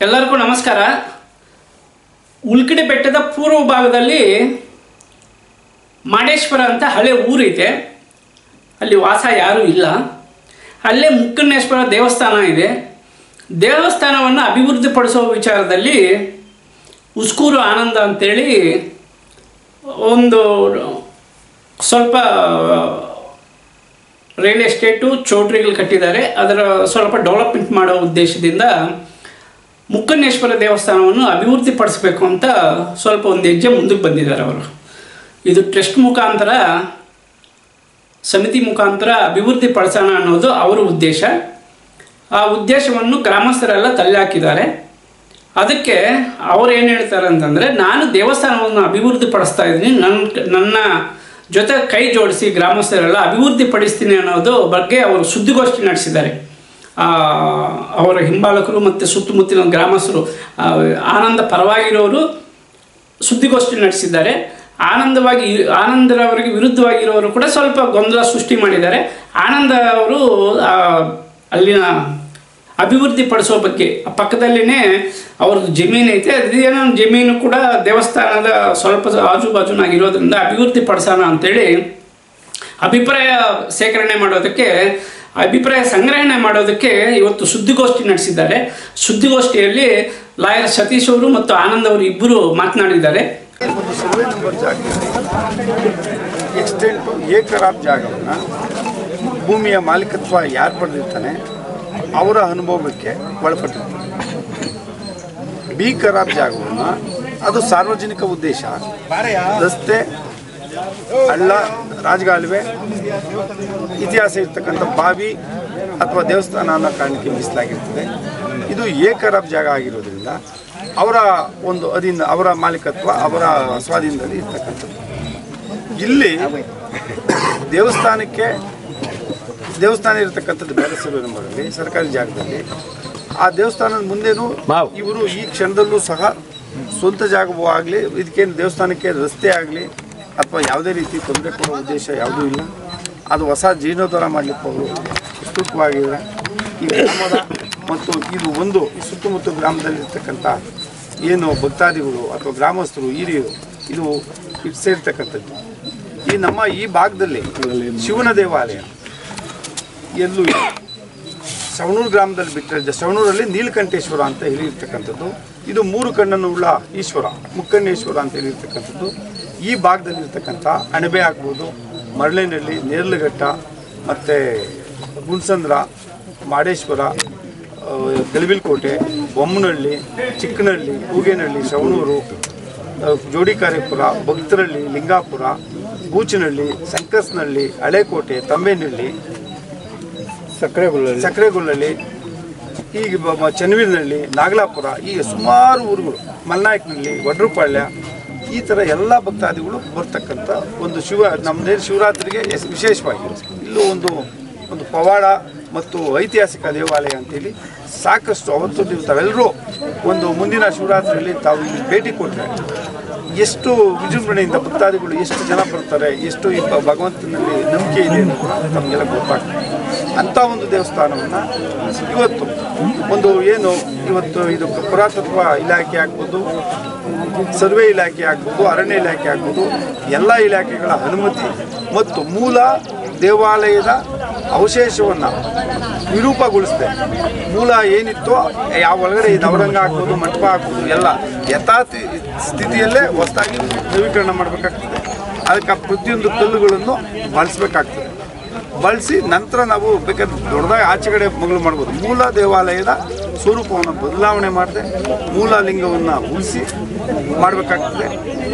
ಎಲ್ಲರಿಗೂ ನಮಸ್ಕಾರ. ಉಲ್ಕಿಡಿ ಬೆಟ್ಟದ ಪೂರ್ವ ಭಾಗದಲ್ಲಿ ಮಾಡೇಶ್ವರ ಅಂತ ಹಳೆ ಊರಿದೆ. ಅಲ್ಲಿ ವಾಸ ಯಾರೂ ಇಲ್ಲ. ಅಲ್ಲೇ ಮುಕ್ಕಣ್ಣೇಶ್ವರ ದೇವಸ್ಥಾನ ಇದೆ. ದೇವಸ್ಥಾನವನ್ನು ಅಭಿವೃದ್ಧಿಪಡಿಸೋ ವಿಚಾರದಲ್ಲಿ ಉಸ್ಕೂರು ಆನಂದ ಅಂತೇಳಿ ಒಂದು ಸ್ವಲ್ಪ ರಿಯಲ್ ಎಸ್ಟೇಟು ಚೌಟ್ರಿಗಳು ಕಟ್ಟಿದ್ದಾರೆ. ಅದರ ಸ್ವಲ್ಪ ಡೆವಲಪ್ಮೆಂಟ್ ಮಾಡೋ ಉದ್ದೇಶದಿಂದ ಮುಕ್ಕಣ್ಣೇಶ್ವರ ದೇವಸ್ಥಾನವನ್ನು ಅಭಿವೃದ್ಧಿಪಡಿಸಬೇಕು ಅಂತ ಸ್ವಲ್ಪ ಒಂದು ಹೆಜ್ಜೆ ಮುಂದಕ್ಕೆ ಬಂದಿದ್ದಾರೆ ಅವರು. ಇದು ಟ್ರಸ್ಟ್ ಮುಖಾಂತರ, ಸಮಿತಿ ಮುಖಾಂತರ ಅಭಿವೃದ್ಧಿಪಡಿಸೋಣ ಅನ್ನೋದು ಅವರ ಉದ್ದೇಶ. ಆ ಉದ್ದೇಶವನ್ನು ಗ್ರಾಮಸ್ಥರೆಲ್ಲ ತಳ್ಳಿಹಾಕಿದ್ದಾರೆ. ಅದಕ್ಕೆ ಅವ್ರು ಏನು ಹೇಳ್ತಾರೆ ಅಂತಂದರೆ, ನಾನು ದೇವಸ್ಥಾನವನ್ನು ಅಭಿವೃದ್ಧಿಪಡಿಸ್ತಾ ಇದ್ದೀನಿ, ನನ್ನ ಜೊತೆ ಕೈ ಜೋಡಿಸಿ ಗ್ರಾಮಸ್ಥರೆಲ್ಲ ಅಭಿವೃದ್ಧಿಪಡಿಸ್ತೀನಿ ಅನ್ನೋದು ಬಗ್ಗೆ ಅವರು ಸುದ್ದಿಗೋಷ್ಠಿ ನಡೆಸಿದ್ದಾರೆ. ಅವರ ಹಿಂಬಾಲಕರು ಮತ್ತು ಸುತ್ತಮುತ್ತಲಿನ ಗ್ರಾಮಸ್ಥರು, ಆನಂದ ಪರವಾಗಿರೋರು ಸುದ್ದಿಗೋಷ್ಠಿ ನಡೆಸಿದ್ದಾರೆ. ಆನಂದರವರಿಗೆ ವಿರುದ್ಧವಾಗಿರೋರು ಕೂಡ ಸ್ವಲ್ಪ ಗೊಂದಲ ಸೃಷ್ಟಿ ಮಾಡಿದ್ದಾರೆ. ಆನಂದ ಅವರು ಅಲ್ಲಿನ ಅಭಿವೃದ್ಧಿಪಡಿಸೋ ಬಗ್ಗೆ ಪಕ್ಕದಲ್ಲಿನೇ ಅವ್ರದ್ದು ಜಮೀನು ಐತೆ. ಅದೇನೋ ಜಮೀನು ಕೂಡ ದೇವಸ್ಥಾನದ ಸ್ವಲ್ಪ ಆಜುಬಾಜುನಾಗಿರೋದ್ರಿಂದ ಅಭಿವೃದ್ಧಿಪಡಿಸೋಣ ಅಂಥೇಳಿ ಅಭಿಪ್ರಾಯ ಸಂಗ್ರಹಣೆ ಮಾಡೋದಕ್ಕೆ ಇವತ್ತು ಸುದ್ದಿಗೋಷ್ಠಿ ನಡೆಸಿದ್ದಾರೆ. ಸುದ್ದಿಗೋಷ್ಠಿಯಲ್ಲಿ ಲಾಯರ್ ಸತೀಶ್ ಅವರು ಮತ್ತು ಆನಂದ್ ಅವರು ಇಬ್ಬರು ಮಾತನಾಡಿದ್ದಾರೆ. ಒಂದು ಸರ್ವೆ ನಂಬರ್ ಜಾಗದಲ್ಲಿ ಎಕ್ಸ್ಟೆಂಟು ಏಕರಾಬ್ ಜಾಗವನ್ನು ಭೂಮಿಯ ಮಾಲೀಕತ್ವ ಯಾರು ಪಡೆದಿರ್ತಾನೆ ಅವರ ಅನುಭವಕ್ಕೆ ಒಳಪಟ್ಟಿರ್ತಾರೆ. ಬಿ ಖರಾಬ್ ಜಾಗವನ್ನು ಅದು ಸಾರ್ವಜನಿಕ ಉದ್ದೇಶ, ರಸ್ತೆ, ಹಳ್ಳ, ರಾಜಗಾಲುವೆ, ಇತಿಹಾಸ ಇರ್ತಕ್ಕಂಥ ಬಾವಿ ಅಥವಾ ದೇವಸ್ಥಾನ ಅನ್ನೋ ಕಾರಣಕ್ಕೆ ಮೀಸಲಾಗಿರ್ತದೆ. ಇದು ಏಕರಾಬ್ ಜಾಗ ಆಗಿರೋದ್ರಿಂದ ಅವರ ಒಂದು ಅಧೀನ, ಅವರ ಮಾಲೀಕತ್ವ ಅವರ ಸ್ವಾಧೀನದಲ್ಲಿ ಇರ್ತಕ್ಕಂಥದ್ದು. ಇಲ್ಲಿ ದೇವಸ್ಥಾನ ಇರತಕ್ಕಂಥದ್ದು ಬೇರೆ ಸರ್ವೆ ನಂಬರಲ್ಲಿ ಸರ್ಕಾರಿ ಜಾಗದಲ್ಲಿ. ಆ ದೇವಸ್ಥಾನದ ಮುಂದೆನೂ ಇವರು ಈ ಕ್ಷಣದಲ್ಲೂ ಸಹ ಸ್ವಂತ ಜಾಗವೂ ಆಗಲಿ, ಇದಕ್ಕೇನು ದೇವಸ್ಥಾನಕ್ಕೆ ರಸ್ತೆ ಆಗಲಿ ಅಥವಾ ಯಾವುದೇ ರೀತಿ ತೊಂದರೆ ಕೊಡೋ ಉದ್ದೇಶ ಯಾವುದೂ ಇಲ್ಲ. ಅದು ಹೊಸ ಜೀರ್ಣೋದ್ಧಾರ ಮಾಡಲಿಕ್ಕೆ ಅವರು ಉತ್ಸುಕವಾಗಿದ್ದಾರೆ. ಈ ಗ್ರಾಮದ ಮತ್ತು ಇದು ಒಂದು ಸುತ್ತಮುತ್ತ ಗ್ರಾಮದಲ್ಲಿರ್ತಕ್ಕಂಥ ಏನು ಭಕ್ತಾದಿಗಳು ಅಥವಾ ಗ್ರಾಮಸ್ಥರು, ಹಿರಿಯರು, ಇದು ಸೇರ್ತಕ್ಕಂಥದ್ದು. ನಮ್ಮ ಈ ಭಾಗದಲ್ಲಿ ಶಿವನ ದೇವಾಲಯ ಎಲ್ಲೂ ಇಲ್ಲ. ಸವಣೂರು ಗ್ರಾಮದಲ್ಲಿ ಬಿಟ್ಟರೆ ಸವಣೂರಲ್ಲಿ ನೀಲಕಂಠೇಶ್ವರ ಅಂತ ಹೇಳಿರ್ತಕ್ಕಂಥದ್ದು. ಇದು 3 ಕಣ್ಣನ್ನು ಉಳ್ಳ ಈಶ್ವರ, ಮುಕ್ಕಣ್ಣೇಶ್ವರ ಅಂತ ಹೇಳಿರ್ತಕ್ಕಂಥದ್ದು. ಈ ಭಾಗದಲ್ಲಿರ್ತಕ್ಕಂಥ ಅಣಬೆ ಆಗ್ಬೋದು, ಮರಳೇನಹಳ್ಳಿ, ನೇರ್ಲಘಟ್ಟ, ಮತ್ತು ಗುಣಸಂದ್ರ, ಮಾಡೇಶ್ವರ, ಗಲಬಿಲ್ಕೋಟೆ, ಬೊಮ್ಮನಹಳ್ಳಿ, ಚಿಕ್ಕನಹಳ್ಳಿ, ಕೂಗೇನಹಳ್ಳಿ, ಸವಣೂರು, ಜೋಡಿಕಾರೇಪುರ, ಭಕ್ತರಹಳ್ಳಿ, ಲಿಂಗಾಪುರ, ಬೂಚನಹಳ್ಳಿ, ಸಂಕಸ್ನಹಳ್ಳಿ, ಹಳೇಕೋಟೆ, ತಂಬೇನಹಳ್ಳಿ, ಸಕ್ಕರೆಗೊಲ್ಲಹಳ್ಳಿ, ಈಗ ಚನ್ನವೀರನಹಳ್ಳಿ, ನಾಗಲಾಪುರ, ಈಗ ಸುಮಾರು ಊರುಗಳು, ಮಲ್ನಾಯಕನಹಳ್ಳಿ, ವಡ್ರಪಾಳ್ಯ, ಈ ಥರ ಎಲ್ಲ ಭಕ್ತಾದಿಗಳು ಬರ್ತಕ್ಕಂಥ ಒಂದು ನಮ್ಮದೇ ಶಿವರಾತ್ರಿಗೆ ವಿಶೇಷವಾಗಿ ಇಲ್ಲೂ ಒಂದು ಪವಾಡ ಮತ್ತು ಐತಿಹಾಸಿಕ ದೇವಾಲಯ ಅಂತೇಳಿ ಸಾಕಷ್ಟು ಅವತ್ತು ನೀವು ತಾವೆಲ್ಲರೂ ಒಂದು ಮುಂದಿನ ಶಿವರಾತ್ರಿಯಲ್ಲಿ ತಾವು ಇಲ್ಲಿ ಭೇಟಿ ಕೊಟ್ಟರೆ ಎಷ್ಟು ವಿಜೃಂಭಣೆಯಿಂದ ಭಕ್ತಾದಿಗಳು ಎಷ್ಟು ಜನ ಬರ್ತಾರೆ, ಎಷ್ಟು ಈ ಭಗವಂತನಲ್ಲಿ ನಂಬಿಕೆ ಇದೆ ಅನ್ನೋದು ನಮಗೆಲ್ಲ ಗೊತ್ತಾಗ್ತದೆ. ಅಂಥ ಒಂದು ದೇವಸ್ಥಾನವನ್ನು ಇವತ್ತು ಇದು ಪುರಾತತ್ವ ಇಲಾಖೆ ಆಗ್ಬೋದು, ಸರ್ವೆ ಇಲಾಖೆ ಆಗ್ಬೋದು, ಅರಣ್ಯ ಇಲಾಖೆ ಆಗ್ಬೋದು, ಎಲ್ಲ ಇಲಾಖೆಗಳ ಅನುಮತಿ ಮತ್ತು ಮೂಲ ದೇವಾಲಯದ ಅವಶೇಷವನ್ನು ವಿರೂಪಗೊಳಿಸಿದೆ. ಮೂಲ ಏನಿತ್ತೋ ಯಾವ ಒಳಗಡೆ ನವರಂಗ ಹಾಕ್ಬೋದು, ಮಂಟಪ ಹಾಕ್ಬೋದು, ಎಲ್ಲ ಯಥಾತಿ ಸ್ಥಿತಿಯಲ್ಲೇ ಹೊಸದಾಗಿ ನವೀಕರಣ ಮಾಡಬೇಕಾಗ್ತದೆ. ಅದಕ್ಕೆ ಪ್ರತಿಯೊಂದು ಕಲ್ಲುಗಳನ್ನು ಬಳಸಬೇಕಾಗ್ತದೆ. ಬಳಸಿ ನಂತರ ನಾವು ಬೇಕಾದ್ರೆ ದೊಡ್ಡದಾಗಿ ಆಚೆ ಕಡೆ ಮಗಳು ಮಾಡ್ಬೋದು. ಮೂಲ ದೇವಾಲಯದ ಸ್ವರೂಪವನ್ನು ಬದಲಾವಣೆ ಮಾಡದೆ ಮೂಲ ಲಿಂಗವನ್ನು ಉಳಿಸಿ ಮಾಡಬೇಕಾಗ್ತದೆ.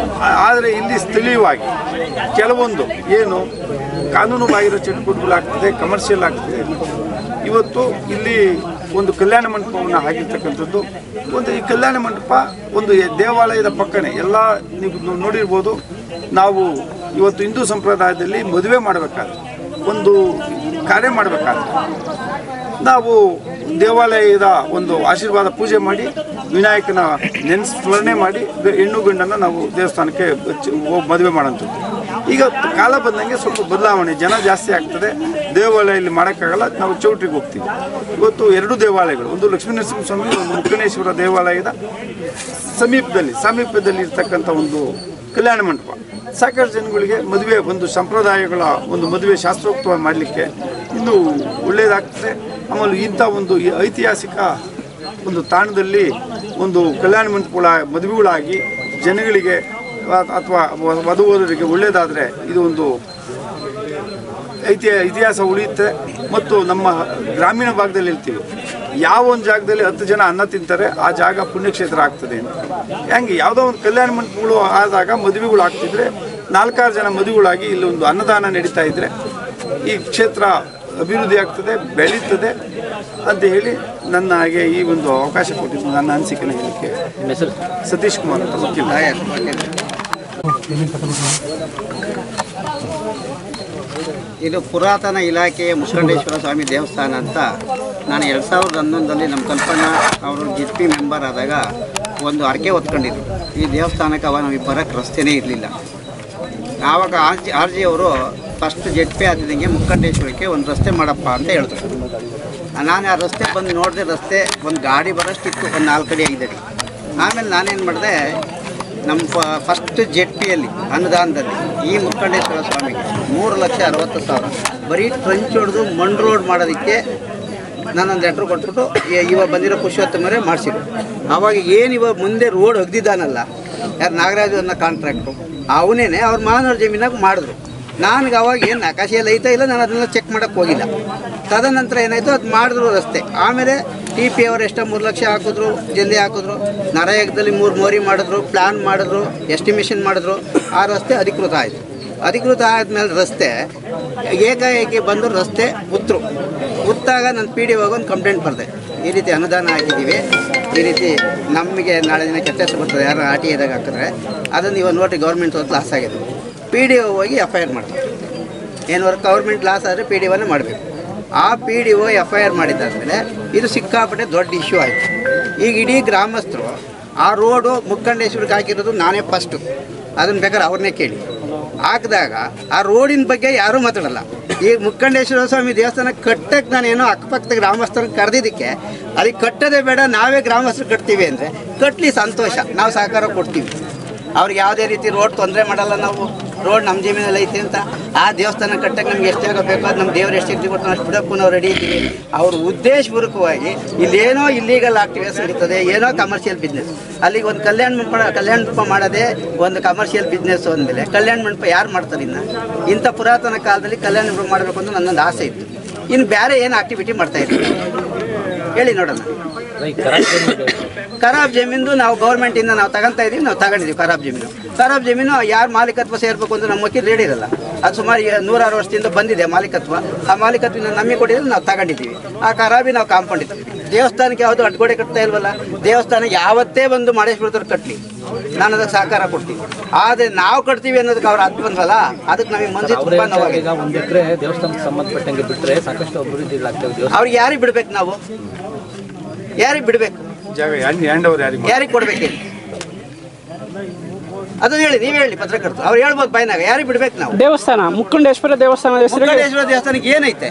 ಆದರೆ ಇಲ್ಲಿ ಸ್ಥಳೀಯವಾಗಿ ಕೆಲವೊಂದು ಕಾನೂನು ಬಾಹಿರ ಚಟುವಟಿಕೆಗಳಾಗ್ತದೆ, ಕಮರ್ಷಿಯಲ್ ಆಗ್ತದೆ. ಇವತ್ತು ಇಲ್ಲಿ ಒಂದು ಕಲ್ಯಾಣ ಮಂಟಪವನ್ನು ಆಗಿರ್ತಕ್ಕಂಥದ್ದು. ಈ ಕಲ್ಯಾಣ ಮಂಟಪ ಒಂದು ದೇವಾಲಯದ ಪಕ್ಕನೇ ಎಲ್ಲ ನೀವು ನೋಡಿರ್ಬೋದು. ನಾವು ಇವತ್ತು ಹಿಂದೂ ಸಂಪ್ರದಾಯದಲ್ಲಿ ಮದುವೆ ಮಾಡಬೇಕಾದ್ರೆ, ಒಂದು ಕಾರ್ಯ ಮಾಡಬೇಕಾದ್ರೆ ನಾವು ದೇವಾಲಯದ ಒಂದು ಆಶೀರ್ವಾದ ಪೂಜೆ ಮಾಡಿ ವಿನಾಯಕನ ಸ್ಮರಣೆ ಮಾಡಿ ಹೆಣ್ಣು ಗಂಡನ್ನು ನಾವು ದೇವಸ್ಥಾನಕ್ಕೆ ಹೋಗಿ ಮದುವೆ ಮಾಡೋಂಥದ್ದು. ಈಗ ಕಾಲ ಬಂದಂಗೆ ಸ್ವಲ್ಪ ಬದಲಾವಣೆ, ಜನ ಜಾಸ್ತಿ ಆಗ್ತದೆ. ದೇವಾಲಯದಲ್ಲಿ ಮಾಡೋಕ್ಕಾಗಲ್ಲ, ನಾವು ಚೌಟ್ರಿಗೆ ಹೋಗ್ತೀವಿ. ಇವತ್ತು 2 ದೇವಾಲಯಗಳು, ಒಂದು ಲಕ್ಷ್ಮೀನರಸಿಂಹಸ್ವಾಮಿ, ಒಂದು ಮುಕ್ಕಣೇಶ್ವರ ದೇವಾಲಯದ ಸಮೀಪದಲ್ಲಿ ಇರ್ತಕ್ಕಂಥ ಒಂದು ಕಲ್ಯಾಣ ಮಂಟಪ ಸಾಕಷ್ಟು ಜನಗಳಿಗೆ ಮದುವೆ ಒಂದು ಸಂಪ್ರದಾಯಗಳ ಒಂದು ಮದುವೆ ಶಾಸ್ತ್ರೋಕ್ತವಾಗಿ ಮಾಡಲಿಕ್ಕೆ ಇನ್ನೂ ಒಳ್ಳೆಯದಾಗ್ತದೆ. ಆಮೇಲೆ ಇಂಥ ಒಂದು ಐತಿಹಾಸಿಕ ಒಂದು ತಾಣದಲ್ಲಿ ಒಂದು ಕಲ್ಯಾಣ ಮಂಟಪಗಳ ಮದುವೆಗಳಾಗಿ ಜನಗಳಿಗೆ ಅಥವಾ ವಧುವರರಿಗೆ ಒಳ್ಳೆಯದಾದರೆ ಇದು ಒಂದು ಇತಿಹಾಸ ಉಳಿಯುತ್ತೆ. ಮತ್ತು ನಮ್ಮ ಗ್ರಾಮೀಣ ಭಾಗದಲ್ಲಿ ಇರ್ತೀವಿ, ಯಾವ ಒಂದು ಜಾಗದಲ್ಲಿ 10 ಜನ ಅನ್ನ ತಿಂತಾರೆ ಆ ಜಾಗ ಪುಣ್ಯಕ್ಷೇತ್ರ ಆಗ್ತದೆ ಅಂತ. ಹೆಂಗೆ ಯಾವುದೋ ಒಂದು ಕಲ್ಯಾಣ ಮಂಟಪಗಳು ಆದಾಗ ಮದುವೆಗಳು ಆಗ್ತಿದ್ರೆ 4-6 ಜನ ಮದುವೆಗಳಾಗಿ ಇಲ್ಲಿ ಒಂದು ಅನ್ನದಾನ ನಡೀತಾ ಇದ್ದರೆ ಈ ಕ್ಷೇತ್ರ ಅಭಿವೃದ್ಧಿ ಆಗ್ತದೆ, ಬೆಳೀತದೆ ಅಂತ ಹೇಳಿ ನನಗೆ ಈ ಒಂದು ಅವಕಾಶ ಕೊಟ್ಟಿದ್ದು ನನ್ನ ಅನಿಸಿಕೆನ ಹೇಳಲಿಕ್ಕೆ. ಸತೀಶ್ ಕುಮಾರ್ ಅಂತ ವಕೀಲ. ಇದು ಪುರಾತನ ಇಲಾಖೆಯ ಮುಕ್ಕಂಡೇಶ್ವರ ಸ್ವಾಮಿ ದೇವಸ್ಥಾನ ಅಂತ ನಾನು 2011ರಲ್ಲಿ ನಮ್ಮ ಕಲ್ಪನಾ ಅವರು JP ಮೆಂಬರ್ ಆದಾಗ ಒಂದು ಅರ್ಕೆ ಹೊತ್ಕೊಂಡಿದ್ರು. ಈ ದೇವಸ್ಥಾನಕ್ಕೆ ಅವಾಗ ನಮಗೆ ಬರೋಕ್ಕೆ ರಸ್ತೆನೇ ಇರಲಿಲ್ಲ. ಆವಾಗ ಆರ್ ಜಿ ಅವರು ಫಸ್ಟ್ JP ಆಗಿದ್ದಂಗೆ ಮುಕ್ಕಂಡೇಶ್ವರಕ್ಕೆ ಒಂದು ರಸ್ತೆ ಮಾಡಪ್ಪ ಅಂತ ಹೇಳಿದ್ರು. ನಾನು ಆ ರಸ್ತೆ ಬಂದು ನೋಡಿದೆ, ರಸ್ತೆ ಒಂದು ಗಾಡಿ ಬರೋಷ್ಟಿತ್ತು, ಒಂದು 4 ಅಡಿ ಆಗಿದೆ. ಆಮೇಲೆ ನಾನೇನು ಮಾಡಿದೆ, ನಮ್ಮ ಫಸ್ಟ್ JPಯಲ್ಲಿ ಅನುದಾನದಲ್ಲಿ ಈ ಮುಕ್ಕಂಡೇಶ್ವರ ಸ್ವಾಮಿಗೆ 3,60,000 ಬರೀ ಟ್ರಂಚ್ ಹೊಡೆದು ಮಣ್ಣು ರೋಡ್ ಮಾಡೋದಕ್ಕೆ ನಾನೊಂದು ಲೆಟ್ರ್ ಕೊಟ್ಬಿಟ್ಟು ಇವಾಗ ಬಂದಿರೋ ಪುರುಷೋತ್ತಮರೇ ಮಾಡಿಸಿದ್ರು. ಆವಾಗ ಏನು ಇವಾಗ ಮುಂದೆ ರೋಡ್ ಒಗ್ದಿದ್ದಾನಲ್ಲ, ಯಾರು ನಾಗರಾಜು ಅನ್ನೋ ಕಾಂಟ್ರಾಕ್ಟ್ರು, ಅವನೇನೆ ಅವ್ರ ಮಾನವ್ರ ಜಮೀನಾಗ ಮಾಡಿದ್ರು. ನನಗೆ ಅವಾಗ ಏನು ಆಕಾಶಿಯಲ್ಲಿ ಐತಾ ಇಲ್ಲ, ನಾನು ಅದನ್ನೆಲ್ಲ ಚೆಕ್ ಮಾಡೋಕ್ಕೆ ಹೋಗಿಲ್ಲ. ತದನಂತರ ಏನಾಯಿತು, ಅದು ಮಾಡಿದ್ರು ರಸ್ತೆ. ಆಮೇಲೆ TP ಅವರು ಎಷ್ಟೋ 3 ಲಕ್ಷ ಹಾಕಿದ್ರು, ಜಲ್ದಿ ಹಾಕಿದ್ರು. ನರೇಗಾದಲ್ಲಿ 3 ಮೋರಿ ಮಾಡಿದ್ರು, ಪ್ಲ್ಯಾನ್ ಮಾಡಿದ್ರು, ಎಸ್ಟಿಮೇಷನ್ ಮಾಡಿದ್ರು. ಆ ರಸ್ತೆ ಅಧಿಕೃತ ಆಯಿತು. ಅಧಿಕೃತ ಆದಮೇಲೆ ರಸ್ತೆ ಏಕಾಏಕಿ ಬಂದು ರಸ್ತೆ ಉತ್ತಾಗ ನಾನು PDO ಒಂದು ಕಂಪ್ಲೇಂಟ್ ಬರೆದೆ, ಈ ರೀತಿ ಅನುದಾನ ಹಾಕಿದ್ದೀವಿ, ಈ ರೀತಿ ನಮಗೆ ನಾಳೆ ದಿನ ಕೆಟ್ಟ ಹೆಸರು ಬರ್ತದೆ, ಯಾರು RTIದಾಗ ಹಾಕಿದ್ರೆ ಅದನ್ನು ಇವಾಗ ನೋಡಿ ಗೌರ್ಮೆಂಟ್ ಲಾಸ್ ಆಗಿದೆ. PDO ಹೋಗಿ FIR ಮಾಡ್ತಾರೆ. ಏನುವರೆಗೆ ಗೌರ್ಮೆಂಟ್ ಲಾಸ್ ಆದರೆ PDOನೇ ಮಾಡಬೇಕು. ಆ PDO FIR ಮಾಡಿದ್ದಾದಮೇಲೆ ಇದು ಸಿಕ್ಕಾಪಟ್ಟೆ ದೊಡ್ಡ ಇಶ್ಯೂ ಆಯಿತು. ಈಗ ಇಡೀ ಗ್ರಾಮಸ್ಥರು ಆ ರೋಡು ಮುಕ್ಕಂಡೇಶ್ವರಕ್ಕೆ ಹಾಕಿರೋದು ನಾನೇ ಫಸ್ಟು, ಅದನ್ನು ಬೇಕಾದ್ರೆ ಅವ್ರನ್ನೇ ಕೇಳಿ. ಹಾಕಿದಾಗ ಆ ರೋಡಿನ ಬಗ್ಗೆ ಯಾರೂ ಮಾತಾಡಲ್ಲ. ಈಗ ಮುಕ್ಕಂಡೇಶ್ವರ ಸ್ವಾಮಿ ದೇವಸ್ಥಾನ ಕಟ್ಟಕ್ಕೆ ನಾನೇನೋ ಅಕ್ಕಪಕ್ಕದ ಗ್ರಾಮಸ್ಥರನ್ನ ಕರೆದಿದ್ದಕ್ಕೆ ಅಲ್ಲಿ ಕಟ್ಟೋದೇ ಬೇಡ, ನಾವೇ ಗ್ರಾಮಸ್ಥರು ಕಟ್ತೀವಿ ಅಂದರೆ ಕಟ್ಟಲಿ, ಸಂತೋಷ, ನಾವು ಸಹಕಾರ ಕೊಡ್ತೀವಿ. ಅವ್ರಿಗೆ ಯಾವುದೇ ರೀತಿ ರೋಡ್ ತೊಂದರೆ ಮಾಡಲ್ಲ. ನಾವು ರೋಡ್ ನಮ್ಮ ಜಮೀನಲ್ಲಿ ಐತೆ ಅಂತ ಆ ದೇವಸ್ಥಾನ ಕಟ್ಟಕ್ಕೆ ನಮ್ಗೆ ಎಷ್ಟು ಜಾಗ ಬೇಕು, ಅದು ನಮ್ಮ ದೇವ್ರು ಎಷ್ಟು ಶಕ್ತಿ ಕೊಡ್ತಾನೆ ಅಷ್ಟು ಬಿಡಕ್ಕೂ ನಾವು ರೆಡಿ ಇದ್ದೀವಿ. ಅವರು ಉದ್ದೇಶಪೂರ್ವಕವಾಗಿ ಇಲ್ಲೇನೋ ಇಲ್ಲೀಗಲ್ ಆಕ್ಟಿವಿಟೀಸ್ ನಡೀತದೆ, ಏನೋ ಕಮರ್ಷಿಯಲ್ ಬಿಸ್ನೆಸ್. ಅಲ್ಲಿಗೆ ಒಂದು ಕಲ್ಯಾಣ ಮಂಟಪ ಮಾಡೋದೇ ಒಂದು ಕಮರ್ಷಿಯಲ್ ಬಿಸ್ನೆಸ್ ಅಂದಮೇಲೆ ಕಲ್ಯಾಣ ಮಂಟಪ ಯಾರು ಮಾಡ್ತಾರೆ? ಇಂಥ ಪುರಾತನ ಕಾಲದಲ್ಲಿ ಕಲ್ಯಾಣ ಮಂಟಪ ಮಾಡಬೇಕು ಅಂತ ನನ್ನೊಂದು ಆಸೆ ಇತ್ತು. ಇನ್ನು ಬೇರೆ ಏನು ಆಕ್ಟಿವಿಟಿ ಮಾಡ್ತಾಯಿದ್ದೀವಿ ಹೇಳಿ ನೋಡೋಣ. ಖರಾಬ್ ಜಮೀನು ನಾವು ಗೌರ್ಮೆಂಟಿಂದ ನಾವು ತಗೊತಾ ಇದ್ದೀವಿ, ನಾವು ತಗೊಂಡಿದ್ದೀವಿ ಖರಾಬ್ ಜಮೀನು ಯಾರು ಮಾಲೀಕತ್ವ ಸೇರಬೇಕು ಅಂತ ನಮ್ಮ ವಕೀಲ ರೆಡಿ ಇರಲ್ಲ. ಅದು ಸುಮಾರು 106 ವರ್ಷದಿಂದ ಬಂದಿದೆ ಮಾಲೀಕತ್ವ. ಆ ಮಾಲೀಕತ್ವ ನಮಗೆ ಕೊಟ್ಟಿದ್ರೆ ನಾವು ತಗೊಂಡಿದ್ದೀವಿ. ಆ ಖರಾಬಿ ನಾವು ಕಾಂಪೌಂಡಿದ್ದೀವಿ. ದೇವಸ್ಥಾನಕ್ಕೆ ಯಾವುದು ಅಡ್ಗೋಡೆ ಕಟ್ತಾ ಇಲ್ವಲ್ಲ. ದೇವಸ್ಥಾನ ಯಾವತ್ತೇ ಬಂದು ಮಾದೇಶ್ವರದವ್ರು ಕಟ್ಟಲಿ, ನಾನು ಅದಕ್ಕೆ ಸಹಕಾರ ಕೊಡ್ತೀನಿ. ಆದರೆ ನಾವು ಕಟ್ತೀವಿ ಅನ್ನೋದಕ್ಕೆ ಅವ್ರು ಅದು ಬಂದ್ವಲ್ಲ, ಅದಕ್ಕೆ ನಮಗೆ ಮನಸ್ಸು ತುಂಬ ನೋವಾಗಿದೆ. 1 ಎಕರೆ ದೇವಸ್ಥಾನಕ್ಕೆ ಸಂಬಂಧಪಟ್ಟಂಗೆ ಬಿಟ್ಟರೆ ಸಾಕಷ್ಟು ಅಭಿವೃದ್ಧಿ ಆಗ್ತದೆ. ಅವ್ರಿಗೆ ಯಾರಿಗೆ ಬಿಡ್ಬೇಕು? ನಾವು ಯಾರಿಗೆ ಬಿಡಬೇಕು? ಯಾರಿಗೆ ಕೊಡ್ಬೇಕು? ಅದು ಹೇಳಿ, ನೀವು ಹೇಳಿ ಪತ್ರಕರ್ತರು. ಅವ್ರು ಹೇಳ್ಬೋದು ಬಾಯ್ನಾಗ, ಯಾರಿಗೆ ಬಿಡ್ಬೇಕು? ನಾವು ದೇವಸ್ಥಾನ ಮುಕ್ಕಂಡೇಶ್ವರ ದೇವಸ್ಥಾನಕ್ಕೆ ಏನೈತೆ?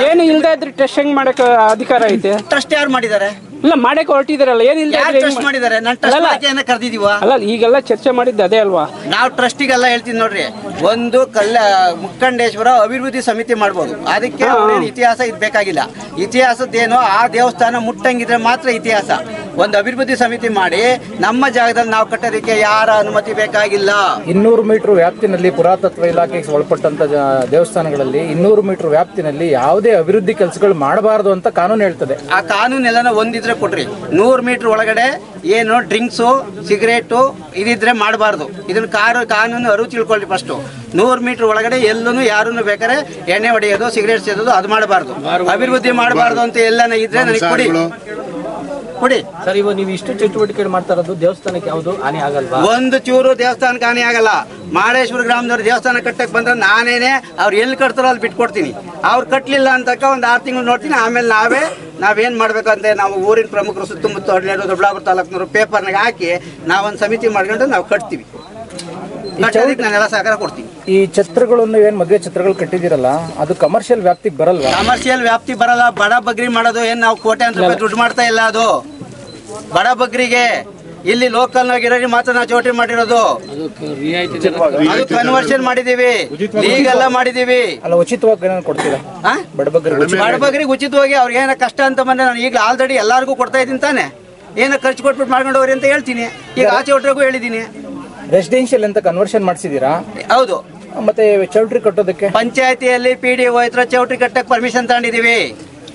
ಏನು ಇಲ್ದೇ ಇದ್ರೆ ಟ್ರಸ್ಟ್ ಹೆಂಗ್ ಮಾಡಕ್ ಅಧಿಕಾರ ಐತೆ? ಟ್ರಸ್ಟ್ ಯಾರು ಮಾಡಿದ್ದಾರೆ? ಇಲ್ಲ ಮಾಡಕ್ಕೆ ಹೊರಟಿದಾರಲ್ಲ, ಏನಿಲ್ಲ ಮಾಡಿದ್ದಾರೆ. ನಾನು ಟ್ರಸ್ಟ್ ಕರೆದಿದೀವ ಅಲ್ಲ, ಈಗೆಲ್ಲ ಚರ್ಚೆ ಮಾಡಿದ್ದು ಅದೇ ಅಲ್ವಾ? ನಾವು ಟ್ರಸ್ಟಿಗೆಲ್ಲ ಹೇಳ್ತೀವಿ ನೋಡ್ರಿ, ಒಂದು ಮುಕ್ಕಂಡೇಶ್ವರ ಅಭಿವೃದ್ಧಿ ಸಮಿತಿ ಮಾಡ್ಬೋದು. ಅದಕ್ಕೆ ಇತಿಹಾಸ ಇದು ಬೇಕಾಗಿಲ್ಲ. ಇತಿಹಾಸದ್ದೇನೋ ಆ ದೇವಸ್ಥಾನ ಮುಟ್ಟಂಗಿದ್ರೆ ಮಾತ್ರ ಇತಿಹಾಸ. ಒಂದು ಅಭಿವೃದ್ಧಿ ಸಮಿತಿ ಮಾಡಿ ನಮ್ಮ ಜಾಗದಲ್ಲಿ ನಾವು ಕಟ್ಟೋದಕ್ಕೆ ಯಾರ ಅನುಮತಿ ಬೇಕಾಗಿಲ್ಲ. 200 ಮೀಟರ್ ವ್ಯಾಪ್ತಿನಲ್ಲಿ ಪುರಾತತ್ವ ಇಲಾಖೆಗೆ ಒಳಪಟ್ಟಂತ ದೇವಸ್ಥಾನಗಳಲ್ಲಿ 200 ಮೀಟರ್ ವ್ಯಾಪ್ತಿನಲ್ಲಿ ಯಾವುದೇ ಅಭಿವೃದ್ಧಿ ಕೆಲಸಗಳು ಮಾಡಬಾರದು ಅಂತ ಕಾನೂನು ಹೇಳ್ತದೆ. ಆ ಕಾನೂನೆಲ್ಲ ಒಂದಿದ್ರೆ ಕೊಡ್ರಿ. 100 ಮೀಟರ್ ಒಳಗಡೆ ಏನು ಡ್ರಿಂಕ್ಸು, ಸಿಗರೇಟು ಇದಿದ್ರೆ ಮಾಡಬಾರ್ದು. ಇದನ್ನ ಕಾನೂನು ಅರಿವು ತಿಳ್ಕೊಳ್ಳಿ. ಫಸ್ಟ್ 100 ಮೀಟರ್ ಒಳಗಡೆ ಎಲ್ಲೂ ಯಾರನ್ನು ಬೇಕಾದ್ರೆ ಎಣ್ಣೆ ಹೊಡೆಯೋದು, ಸಿಗರೇಟ್ ಸೇದೋದು ಅದು ಮಾಡಬಾರ್ದು. ಅಭಿವೃದ್ಧಿ ಮಾಡಬಾರ್ದು ಅಂತ ಎಲ್ಲಾನ ಇದ್ರೆ ನನಗೆ ಕೊಡಿ ಸರ್. ಇವಾಗ ನೀವು ಇಷ್ಟು ಚಟುವಟಿಕೆ ಮಾಡ್ತಾ ಇರೋದು ದೇವಸ್ಥಾನಕ್ಕೆ ಯಾವುದು ಹಾನಿ ಆಗಲ್ವಾ? ಒಂದು ಚೂರು ದೇವಸ್ಥಾನಕ್ಕೆ ಹಾನಿ ಆಗಲ್ಲ. ಮಾಳೇಶ್ವರ ಗ್ರಾಮದವ್ರು ದೇವಸ್ಥಾನ ಕಟ್ಟಕ್ಕೆ ಬಂದ್ರೆ ನಾನೇನೆ ಅವ್ರು ಎಲ್ಲಿ ಕಟ್ತಾರೋ ಅಲ್ಲಿ ಬಿಟ್ಕೊಡ್ತೀನಿ. ಅವ್ರು ಕಟ್ಟಲಿಲ್ಲ ಅಂತಕ್ಕ ಒಂದು 6 ತಿಂಗಳು ನೋಡ್ತೀನಿ. ಆಮೇಲೆ ನಾವೇನು ಮಾಡ್ಬೇಕಂತ ನಾವು ಊರಿನ ಪ್ರಮುಖರು ಸುತ್ತಮುತ್ತ ದೊಡ್ಡಬಳ್ಳಾಪುರ ತಾಲೂಕಿನವರು ಪೇಪರ್ನಾಗ ಹಾಕಿ ನಾವೊಂದು ಸಮಿತಿ ಮಾಡ್ಕೊಂಡು ನಾವು ಕಟ್ತೀವಿ. ನಾನೆಲ್ಲ ಸಹಕಾರ ಕೊಡ್ತೀವಿ. ಈ ಛತ್ರಗಳನ್ನು ಏನು ಮದುವೆ ಛತ್ರಗಳು ಕಟ್ಟಿದಿರಲ್ಲ ಅದು ಕಮರ್ಷಿಯಲ್ ವ್ಯಾಪ್ತಿಗೆ ಬರಲ್ವಾ? ಕಮರ್ಷಿಯಲ್ ವ್ಯಾಪ್ತಿ ಬರಲ್ಲ. ಬಡ ಬಗ್ರಿ ಮಾಡೋದು ಏನು ನಾವು ಕೋಟ್ಯಾಂತರ ರೂಪಾಯಿ ದುಡ್ಡು ಮಾಡ್ತಾ ಇಲ್ಲ. ಅದು ಬಡ ಬಗ್ರಿಗೆ ಇಲ್ಲಿ ಲೋಕಲ್ ಆಗಿರೋರಿಗೆ ಮಾತ್ರ ನಾವು ಚೌಟ್ರಿ ಮಾಡಿರೋದು. ಅದು ಕನ್ವರ್ಷನ್ ಮಾಡಿದೀವಿ, ಲೀಗಲ್ ಮಾಡಿದೀವಿ. ಅಲ್ಲ, ಉಚಿತವಾಗಿ ಕೊಡ್ತೀರಾ ಬಡಬಗ್ರಿಗೆ ಉಚಿತವಾಗಿ? ಅವ್ರಿಗೆ ಏನೋ ಕಷ್ಟ ಅಂತ ಬಂದ್ರೆ ನಾನು ಈಗ ಆಲ್ರೆಡಿ ಎಲ್ಲರಿಗೂ ಕೊಡ್ತಾ ಇದ್ದೀನಿ ತಾನೆ. ಏನೋ ಖರ್ಚು ಕೊಟ್ಬಿಟ್ಟು ಮಾಡ್ಕೊಂಡು ಹೋಗ್ರಿ ಅಂತ ಹೇಳ್ತೀನಿ. ಈಗ ಆ ಚೌಟ್ರಿಗೂ ಹೇಳಿದ್ದೀನಿ. ರೆಸಿಡೆನ್ಷಿಯಲ್ ಅಂತ ಕನ್ವರ್ಷನ್ ಮಾಡಿಸಿದೀರಾ? ಹೌದು. ಮತ್ತೆ ಚೌಟ್ರಿ ಕಟ್ಟೋದಕ್ಕೆ ಪಂಚಾಯತಿಯಲ್ಲಿ PDO ಹತ್ರ ಚೌಟ್ರಿ ಕಟ್ಟಕ್ಕೆ ಪರ್ಮಿಷನ್ ತಗೊಂಡಿದೀವಿ.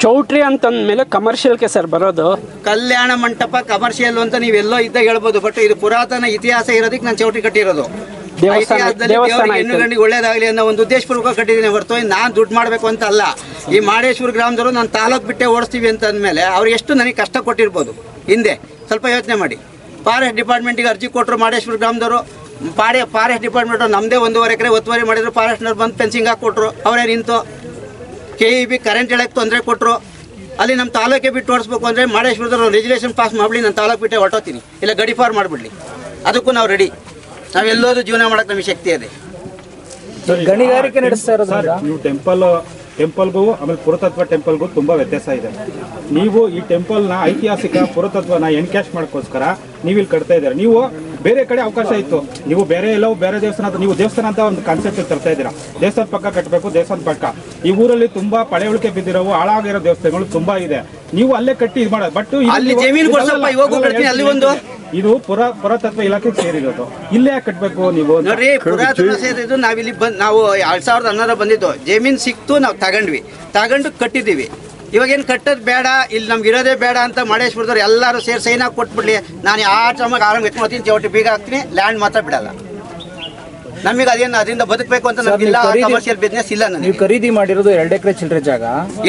ಚೌಟ್ರಿ ಅಂತಂದ್ಮೇಲೆ ಕಮರ್ಷಿಯಲ್ಗೆ ಸರ್ ಬರೋದು. ಕಲ್ಯಾಣ ಮಂಟಪ ಕಮರ್ಷಿಯಲ್ ಅಂತ ನೀವೆಲ್ಲೋ ಇದ್ದಾಗ ಹೇಳ್ಬೋದು. ಬಟ್ ಇದು ಪುರಾತನ ಇತಿಹಾಸ ಇರೋದಕ್ಕೆ ನಾನು ಚೌಟ್ರಿ ಕಟ್ಟಿರೋದು. ಹೆಣ್ಣು ಗಂಡಿಗೆ ಒಳ್ಳೇದಾಗಲಿ ಅನ್ನೋ ಒಂದು ಉದ್ದೇಶಪೂರ್ವಕ ಕಟ್ಟಿದ್ದೀನಿ ಹೊರತು ನಾನು ದುಡ್ಡು ಮಾಡಬೇಕು ಅಂತ ಅಲ್ಲ. ಈ ಮಾಡೇಶ್ವರ ಗ್ರಾಮದವರು ನಾನು ತಾಲೂಕು ಬಿಟ್ಟೆ ಓಡಿಸ್ತೀವಿ ಅಂತ ಅಂದಮೇಲೆ ಅವ್ರು ಎಷ್ಟು ನನಗೆ ಕಷ್ಟ ಕೊಟ್ಟಿರ್ಬೋದು ಹಿಂದೆ. ಸ್ವಲ್ಪ ಯೋಚನೆ ಮಾಡಿ. ಫಾರೆಸ್ಟ್ ಡಿಪಾರ್ಟ್ಮೆಂಟಿಗೆ ಅರ್ಜಿ ಕೊಟ್ಟರು ಮಾಡೇಶ್ವರ ಗ್ರಾಮದವರು. ಫಾರೆಸ್ಟ್ ಡಿಪಾರ್ಟ್ಮೆಂಟ್ ನಮ್ಮದೇ 1.5 ಎಕರೆ ಒತ್ತುವರಿ ಮಾಡಿದ್ರು. ಫಾರೆಸ್ಟ್ನವ್ರು ಬಂದು ಫೆನ್ಸಿಂಗ್ ಹಾಕಿ ಅವರೇ ನಿಂತು KEB ಕರೆಂಟ್ ಹೇಳಕ್ಕೆ ತೊಂದರೆ ಕೊಟ್ಟರು. ಅಲ್ಲಿ ನಮ್ಮ ತಾಲೂಕೆ ಬಿಟ್ಟು ಓಡಿಸ್ಬೇಕು ಅಂದರೆ ಮಾಡೇಶ್ವರದವ್ರು ರೆಗ್ಯುಲೇಷನ್ ಪಾಸ್ ಮಾಡಲಿ, ನಾನು ತಾಲೂಕು ಬಿಟ್ಟೆ ಹೊರಟೋತೀನಿ, ಇಲ್ಲ ಗಡಿ ಫಾರ್ ಮಾಡಿಬಿಡ್ಲಿ. ಅದಕ್ಕೂ ನಾವು ರೆಡಿ. ನಾವೆಲ್ಲೋದು ಜೀವನ ಮಾಡೋಕ್ಕೆ ನಮಗೆ ಶಕ್ತಿ ಇದೆ. ಗಣಿಗಾರಿಕೆ ನಡೆಸ್ತಾ ಇರೋದು ನೀವು ಟೆಂಪಲ್ಗೂ ಆಮೇಲೆ ಪುರಾತತ್ವ ಟೆಂಪಲ್ಗೂ ತುಂಬ ವ್ಯತ್ಯಾಸ ಇದೆ. ನೀವು ಈ ಟೆಂಪಲ್ನ ಐತಿಹಾಸಿಕ ಪುರಾತತ್ವನ ಎನ್ಕ್ಯಾಶ್ ಮಾಡೋಕ್ಕೋಸ್ಕರ ನೀವು ಇಲ್ಲಿ ಕಟ್ತಾ ಇದ್ದೀರಾ. ನೀವು ಬೇರೆ ಕಡೆ ಅವಕಾಶ ಇತ್ತು, ನೀವು ಬೇರೆ ಎಲ್ಲವೂ ಬೇರೆ ದೇವಸ್ಥಾನ ಅಂತ ನೀವು ದೇವಸ್ಥಾನ ಅಂತ ಒಂದು ಕಾನ್ಸೆಪ್ಟ್ ತರ್ತಾ ಇದ್ದೀರಾ. ದೇವಸ್ಥಾನ ಪಕ್ಕ ಕಟ್ಟಬೇಕು, ದೇವಸ್ಥಾನ ಪಕ್ಕ. ಈ ಊರಲ್ಲಿ ತುಂಬಾ ಪಳೆಯುಳಿಕೆ ಬಿದ್ದಿರೋವು ಹಾಳಾಗಿರೋ ದೇವಸ್ಥಾನಗಳು ತುಂಬಾ ಇದೆ. ನೀವು ಅಲ್ಲೇ ಕಟ್ಟಿ ಇದು ಮಾಡೋದು. ಬಟ್ ಇದು ಪುರಾತತ್ವ ಇಲಾಖೆಗೆ ಸೇರಿರೋದು. ಇಲ್ಲೇ ಕಟ್ಟಬೇಕು ನೀವು ನೋಡ್ರಿ. ಪುರಾತನ ಸೇರಿದ್ದು ನಾವಿಲ್ಲಿ ನಾವು 2011 ಬಂದಿದ್ದು. ಜಮೀನು ಸಿಕ್ತು, ನಾವು ತಗೊಂಡು ಕಟ್ಟಿದ್ದೀವಿ. ಇವಾಗೇನು ಕಟ್ಟೋದು ಬೇಡ, ಇಲ್ಲಿ ನಮ್ಗೆ ಇರೋದೇ ಬೇಡ ಅಂತ ಮಾಡೇಶ್ವರದವ್ರು ಎಲ್ಲರೂ ಸೇರಿ ಸೈನ್ ಹಾಕಿ ಕೊಟ್ಬಿಡ್ಲಿ. ನಾನು ಆರಾಮಾಗಿ ಎತ್ಕೊಳ್ತೀನಿ, ಚೌಟ್ರಿ ಬೀಗ ಹಾಕ್ತೀನಿ, ಲ್ಯಾಂಡ್ ಮಾತ್ರ ಬಿಡಲ್ಲ. ನಮಗೆ ಅದೇನು ಅದರಿಂದ ಬದುಕಬೇಕು ಅಂತ ನಮಗಿಲ್ಲ. ಕಮರ್ಷಿಯಲ್ ಬಿಸ್ನೆಸ್ ಇಲ್ಲ. ನೀವು ಖರೀದಿ ಮಾಡಿರೋದು 2 ಎಕರೆ ಚಿಲ್ಲರೆ ಜಾಗ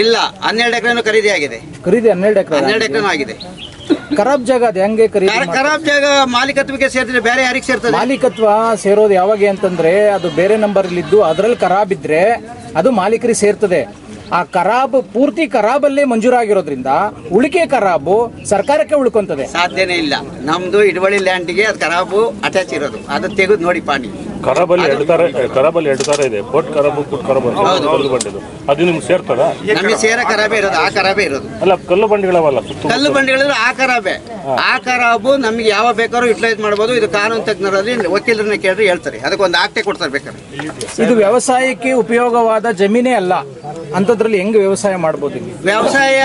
ಇಲ್ಲ, 12 ಎಕರೆನೂ ಖರೀದಿ ಆಗಿದೆ. 12 ಎಕರೆನೂ ಆಗಿದೆ. ಖರಾಬ್ ಜಾಗ ಅದು ಹೆಂಗೆ ಖರೀದಿ? ಖರಾಬ್ ಜಾಗ ಮಾಲೀಕತ್ವಕ್ಕೆ ಸೇರ್ತಿದ್ರೆ ಬೇರೆ ಯಾರಿಗೆ ಸೇರ್ತದೆ? ಮಾಲೀಕತ್ವ ಸೇರೋದು ಯಾವಾಗ ಅಂತಂದ್ರೆ ಅದು ಬೇರೆ ನಂಬರ್ ಇದ್ದು ಅದ್ರಲ್ಲಿ ಖರಾಬ್ ಇದ್ರೆ ಅದು ಮಾಲೀಕರಿಗೆ ಸೇರ್ತದೆ. ಆ ಖರಾಬ್ ಪೂರ್ತಿ ಖರಾಬಲ್ಲೇ ಮಂಜೂರಾಗಿರೋದ್ರಿಂದ ಉಳಿಕೆ ಖರಾಬು ಸರ್ಕಾರಕ್ಕೆ ಉಳ್ಕೊಂತದೆ. ಸಾಧ್ಯನೇ ಇಲ್ಲ. ನಮ್ದು ಇಡವಳಿ ಲ್ಯಾಂಡ್ಗೆ ಅದು ಖರಾಬು ಅಟ್ಯಾಚ್ ಇರೋದು. ಅದು ತೆಗೆದು ನೋಡಿ ಪಾಣಿ. ಖರಾಬಲ್ಲಿ 2 ತರ ಇದೆ. ಪೋಟ್ ಖರಾಬು, ಪುಟ್ ಖರಾಬು ಅದು ನಿಮ್ಗೆ ಸೇರ್ತದ? ನಮಗೆ ಸೇರ ಖರಾಬೇ ಇರೋದು. ಆ ಖರಾಬೇ ಇರೋದು. ಅಲ್ಲ, ಕಲ್ಲು ಬಂಡಿಗಳವಲ್ಲ. ಕಲ್ಲು ಬಂಡಿಗಳಿದ್ರೆ ಆ ಖರಾಬೆ. ಆ ಖರಾಬು ನಮ್ಗೆ ಯಾವ ಬೇಕಾದ್ರೂ ಯುಟಿಲೈಸ್ ಮಾಡ್ಬೋದು. ಇದು ಕಾನೂನು ತಜ್ಞರಲ್ಲಿ ವಕೀಲರನ್ನ ಕೇಳಿದ್ರೆ ಹೇಳ್ತಾರೆ. ಅದಕ್ಕೊಂದು ಆಕ್ಟೇ ಕೊಡ್ತಾರೆ ಬೇಕಾದ್ರೆ. ಇದು ವ್ಯವಸಾಯಕ್ಕೆ ಉಪಯೋಗವಾದ ಜಮೀನೇ ಅಲ್ಲ ಅಂತದ್ರಲ್ಲಿ ಹೆಂಗ್ ವ್ಯವಸಾಯ ಮಾಡ್ಬೋದು? ವ್ಯವಸಾಯ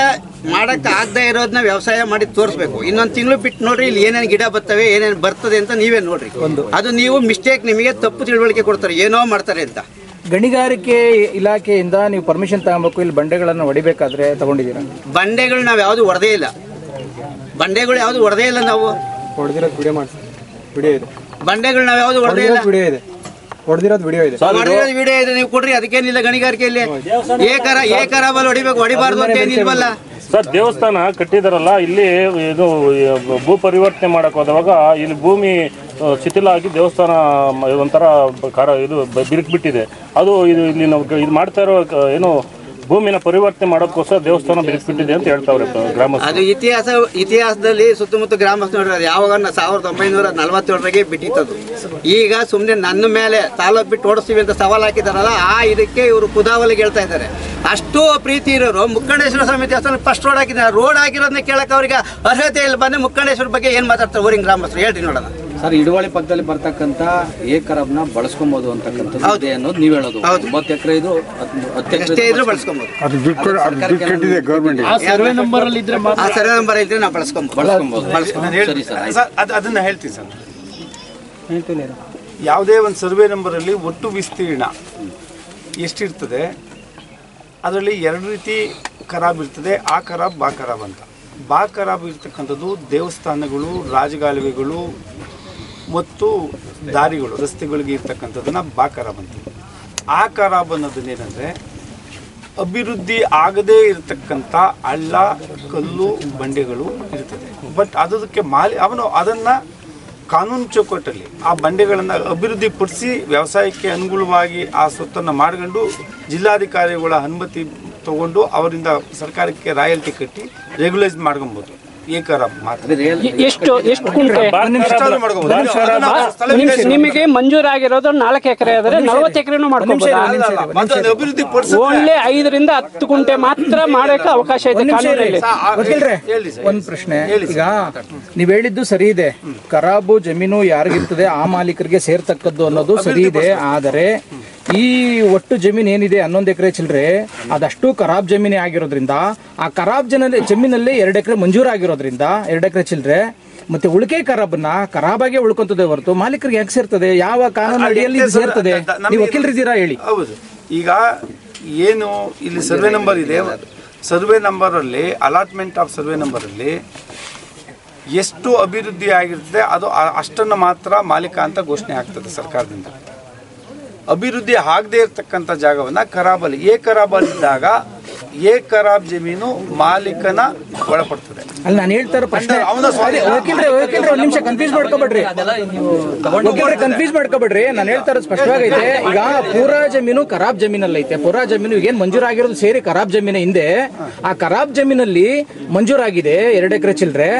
ಮಾಡಕ್ಕೆ ಆಗದೆ ಇರೋದನ್ನ ವ್ಯವಸಾಯ ಮಾಡಿ ತೋರಿಸ್ಬೇಕು. ಇನ್ನೊಂದು ತಿಂಗಳು ಬಿಟ್ಟು ನೋಡ್ರಿ ಇಲ್ಲಿ ಏನೇನು ಗಿಡ ಬರ್ತವೆ, ಏನೇನು ಬರ್ತದೆ ಅಂತ ನೀವೇ ನೋಡ್ರಿ. ಅದು ನೀವು ಮಿಸ್ಟೇಕ್, ನಿಮಗೆ ತಪ್ಪು ತಿಳುವಳಿಕೆ ಕೊಡ್ತಾರೆ, ಏನೋ ಮಾಡ್ತಾರೆ ಅಂತ. ಗಣಿಗಾರಿಕೆ ಇಲಾಖೆಯಿಂದ ನೀವು ಪರ್ಮಿಷನ್ ತಗೊಬೇಕು. ಇಲ್ಲಿ ಬಂಡೆಗಳನ್ನು ಹೊಡಿಬೇಕಾದ್ರೆ ತಗೊಂಡಿದ್ದೀರಾ? ಬಂಡೆಗಳು ನಾವು ಯಾವುದು ಹೊಡೆದೇ ಇಲ್ಲ. ಬಂಡೆಗಳು ಯಾವುದು ಹೊಡೆದೇ ಇಲ್ಲ. ನಾವು ಹೊಡೆದಿರೋದು ವಿಡಿಯೋ ಮಾಡಿಸಿ. ವಿಡಿಯೋ ಇದೆ. ಬಂಡೆಗಳು ನಾವು ಯಾವುದು ಹೊಡೆದೇ ಇಲ್ಲ. ವಿಡಿಯೋ ಇದೆ. ಹೊಡೆದಿರೋದು ವಿಡಿಯೋ ಇದೆ. ವಿಡಿಯೋ ಇದೆ, ನೀವು ಕೊಡ್ರಿ. ಅದಕ್ಕೇನಿಲ್ಲ. ಗಣಿಗಾರಿಕೆಯಲ್ಲಿ ಏಕರಾಬಲ್ಲಿ ಹೊಡಿಬೇಕು, ಹೊಡಿಬಾರ್ದು ಅಂತ ಏನಿಲ್ವಲ್ಲ ಸರ್. ದೇವಸ್ಥಾನ ಕಟ್ಟಿದಾರಲ್ಲ, ಇಲ್ಲಿ ಇದು ಭೂ ಪರಿವರ್ತನೆ ಮಾಡಕ್ ಹೋದವಾಗ ಇಲ್ಲಿ ಭೂಮಿ ಶಿಥಿಲ ಆಗಿ ದೇವಸ್ಥಾನ ಒಂಥರ ಇದು ಬಿರುಕ್ಬಿಟ್ಟಿದೆ. ಅದು ಇಲ್ಲಿ ನಾವು ಇದು ಮಾಡ್ತಾ ಇರೋ ಏನು ಭೂಮಿನ ಪರಿವರ್ತನೆ ಮಾಡೋಕ್ಕೋಸ್ಕರ ದೇವಸ್ಥಾನ ಬಿರುಕ್ಬಿಟ್ಟಿದೆ ಅಂತ ಹೇಳ್ತಾವ್ರೆ ಗ್ರಾಮಸ್ಥರು. ಅದು ಇತಿಹಾಸದಲ್ಲಿ ಸುತ್ತಮುತ್ತ ಗ್ರಾಮಸ್ಥರು ಯಾವಾಗ 1947 ಬಿಟ್ಟಿತ್ತದು. ಈಗ ಸುಮ್ಮನೆ ನನ್ನ ಮೇಲೆ ತಾಲೂಕು ಬಿಟ್ಟು ಓಡಿಸ್ತೀವಿ ಅಂತ ಸವಾಲು ಹಾಕಿದಾರಲ್ಲ, ಆ ಇದಕ್ಕೆ ಇವರು ಕುದಾವಲಿಗೆ ಹೇಳ್ತಾ ಇದ್ದಾರೆ. ಅಷ್ಟು ಪ್ರೀತಿ ಇರೋರು ಮುಕ್ಕಂಡೇಶ್ವರ ಸ್ವಾಮಿ ದೇವಸ್ಥಾನ ಫಸ್ಟ್ ರೋಡ್ ಹಾಕಿದ್ದಾರೆ. ರೋಡ್ ಹಾಕಿರೋದನ್ನ ಕೇಳಕ್ಕೆ ಅವ್ರಿಗೆ ಅರ್ಹತೆ ಇಲ್ಲ. ಬಂದು ಮುಕ್ಕಂಡೇಶ್ವರ ಬಗ್ಗೆ ಏನು ಮಾತಾಡ್ತಾರೆ ಊರಿನ ಗ್ರಾಮಸ್ಥರು ಹೇಳ್ರಿ ನೋಡೋಣ. ಸರ್, ಇಡುವಳಿ ಪಕ್ಕದಲ್ಲಿ ಬರ್ತಕ್ಕಂಥ ಏಕರಬ್ನ ಬಳಸ್ಕೊಬಹುದು ಅಂತಕ್ಕಂಥದ್ದು ಅನ್ನೋದು ನೀವು ಹೇಳೋದು. 9 ಎಕರೆ ಇದು 10 ಎಕರೆ ಇದ್ರೆ ಬಳಸ್ಕೊಬಹುದು. ಸರ್ವೆ ನಂಬರ್ ಅಲ್ಲಿ ಇದ್ರೆ ನಾವು ಬಳಸ್ಕೊಬಹುದು. ಅದನ್ನ ಹೇಳ್ತೀನಿ ಸರ್. ಯಾವುದೇ ಒಂದು ಸರ್ವೆ ನಂಬರಲ್ಲಿ ಒಟ್ಟು ವಿಸ್ತೀರ್ಣ ಎಷ್ಟಿರ್ತದೆ, ಅದರಲ್ಲಿ 2 ರೀತಿ ಖರಾಬ್ ಇರ್ತದೆ. ಆ ಖರಾಬ್, ಬಾ ಖರಾಬ್ ಅಂತ. ಬಾ ಖರಾಬ್ ಇರ್ತಕ್ಕಂಥದ್ದು ದೇವಸ್ಥಾನಗಳು, ರಾಜಗಾಲುವೆಗಳು ಮತ್ತು ದಾರಿಗಳು, ರಸ್ತೆಗಳಿಗೆ ಇರ್ತಕ್ಕಂಥದ್ದನ್ನು ಬಾ ಖರಾಬ್ ಅಂತೀವಿ. ಆ ಖರಾಬ್ ಅನ್ನೋದನ್ನೇನೆಂದರೆ ಅಭಿವೃದ್ಧಿ ಆಗದೇ ಇರತಕ್ಕಂಥ ಹಳ್ಳ, ಕಲ್ಲು, ಬಂಡೆಗಳು ಇರ್ತದೆ. ಬಟ್ ಅದಕ್ಕೆ ಅವನು ಅದನ್ನು ಕಾನೂನು ಚೌಕಟ್ಟಲ್ಲಿ ಆ ಬಂಡೆಗಳನ್ನು ಅಭಿವೃದ್ಧಿಪಡಿಸಿ ವ್ಯವಸಾಯಕ್ಕೆ ಅನುಗುಣವಾಗಿ ಆ ಸ್ವತ್ತನ್ನು ಮಾಡ್ಕೊಂಡು ಜಿಲ್ಲಾಧಿಕಾರಿಗಳ ಅನುಮತಿ ತಗೊಂಡು ಅವರಿಂದ ಸರ್ಕಾರಕ್ಕೆ ರಾಯಲ್ಟಿ ಕಟ್ಟಿ ರೆಗ್ಯುಲೈಸ್ ಮಾಡ್ಕೊಬೋದು. ಎ ಖರಾಬ್ ಮಾತ್ರ. ಎಷ್ಟು ಕುಂಟೆ ಎಷ್ಟಾದ್ರೂ ಮಾಡ್ಕೋಬಹುದು. ನಿಮಗೆ ಮಂಜೂರಾಗಿರೋದು 4 ಎಕರೆ ಆದರೆ 40 ಎಕರೆನೂ ಮಾಡ್ಕೋಬಹುದು. ಅಭಿವೃದ್ಧಿ ಓನ್ಲಿ 5 ರಿಂದ 10 ಗುಂಟೆ ಮಾತ್ರ ಮಾಡಕ್ಕೆ ಅವಕಾಶ ಇದೆ ಕಾನೂನಲ್ಲಿ. ಒಂದ್ ಪ್ರಶ್ನೆ, ಈಗ ನೀವ್ ಹೇಳಿದ್ದು ಸರಿ ಇದೆ, ಖರಾಬು ಜಮೀನು ಯಾರಿಗಿರ್ತದೆ ಆ ಮಾಲೀಕರಿಗೆ ಸೇರ್ತಕ್ಕದ್ದು ಅನ್ನೋದು ಸರಿ ಇದೆ. ಆದರೆ ಈ ಒಟ್ಟು ಜಮೀನು ಏನಿದೆ 11 ಎಕರೆ ಚಿಲ್ಲರೆ ಅದಷ್ಟು ಖರಾಬ್ ಜಮೀನೇ ಆಗಿರೋದ್ರಿಂದ ಆ ಖರಾಬ್ ಜಮೀನಲ್ಲಿ 2 ಎಕರೆ ಮಂಜೂರಾಗಿರೋದ್ರಿಂದ 2 ಎಕರೆ ಚಿಲ್ಲರೆ ಮತ್ತೆ ಉಳಿಕೆ ಖರಾಬನ್ನ ಖರಾಬಾಗೆ ಉಳ್ಕೊಂತದೆ ಹೊರತು ಮಾಲೀಕರಿಗೆ ಯಾಕೆ ಸೇರ್ತದೆ? ಯಾವ ಕಾನೂನು ಅಡಿಯಲ್ಲಿ ಸೇರ್ತದೆ? ನೀವು ವಕೀಲರಿದ್ದೀರಾ ಹೇಳಿ. ಹೌದು, ಈಗ ಏನು ಇಲ್ಲಿ ಸರ್ವೆ ನಂಬರ್ ಇದೆ, ಸರ್ವೆ ನಂಬರಲ್ಲಿ ಅಲಾಟ್ಮೆಂಟ್ ಆಫ್ ಸರ್ವೆ ನಂಬರಲ್ಲಿ ಎಷ್ಟು ಅಭಿವೃದ್ಧಿ ಆಗಿರ್ತದೆ ಅದು ಅಷ್ಟನ್ನು ಮಾತ್ರ ಮಾಲೀಕ ಅಂತ ಘೋಷಣೆ ಆಗ್ತದೆ ಸರ್ಕಾರದಿಂದ. ಅಭಿವೃದ್ಧಿ ಆಗದೇ ಇರತಕ್ಕಂಥ ಜಾಗವನ್ನು ಖರಾಬಲ್ಲಿ ಎ ಖರಾಬಲ್ಲಿದ್ದಾಗ ಎ ಖರಾಬ್ ಜಮೀನು ಮಾಲೀಕನ ಒಳಪಡ್ತದೆ. ಅಲ್ಲಿ ನಾನು ಹೇಳ್ತಾರ ಪ್ರಶ್ನೆ, ಒಂದ್ ನಿಮಿಷ ಕನ್ಫ್ಯೂಸ್ ಮಾಡ್ಕೋಬೇಡ್ರಿ. ನಾನು ಹೇಳ್ತಾರ ಸ್ಪಷ್ಟವಾಗೈತೆ. ಈಗ ಪೂರಾ ಜಮೀನು ಖರಾಬ್ ಜಮೀನಲ್ಲಿ ಐತೆ. ಪೂರಾ ಜಮೀನು ಏನ್ ಮಂಜೂರಾಗಿರೋದು ಸೇರಿ ಖರಾಬ್ ಜಮೀನ ಹಿಂದೆ ಆ ಖರಾಬ್ ಜಮೀನಲ್ಲಿ ಮಂಜೂರಾಗಿದೆ 2 ಎಕರೆ ಚಿಲ್ಲರೆ.